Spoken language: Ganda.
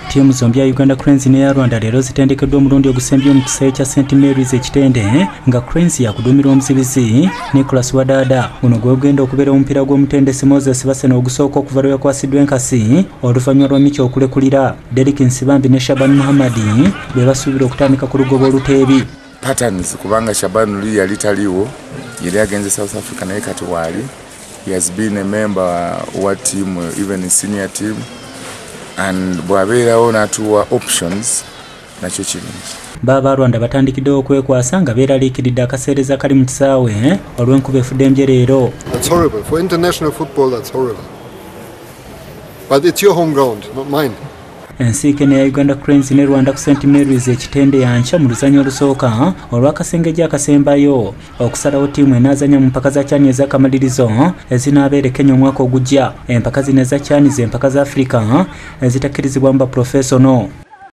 Timu zombi ya Uganda Cranes ne ya Rwanda leero zitendekeddwa omulundi ogusembye mu kisawe kya St Mary's Kitende nga Cranes yakudumirwa omusibizi Nicholas Wadada. Guno gwegenda okubeera omupiira gw'omutendesi Moses Basene ogusooka okuva lwe yakwasiddwa enkasi oluvannyuma lwa Micho okulekulira. Derek Nsibambi ne Shaban Muhammad be basuubira okutandika ku lugobo oluteebi. Patterns kubanga Shaban Lee yali taliwo yali agenze South Africa naye kati waali. He has been a member wa team, even in senior team. And bwabeerawo n'atuwa options nakyo kirungi. Baba Rwanda batandikiddewo okwekwasa nga beeraliikiridde akaseereza kali mu kisaawe olw'enkuba efudde leero. That's horrible. For international football, that's horrible. But it's your home ground, not mine. Ensiikene ya Uganda Cranes ne Rwanda ku St Mary's Kitende yankya mu luzannya olusooka olw'akasengejja akasembayo okusalawo ttiimu enaazanya mu mpaka za kyani ez'akamalirizo ezinaabeera Kenya omwaka ogujja. Empaka zino eza kyani z'empaka za Africa ezitakkirizibwa mu baprofessional.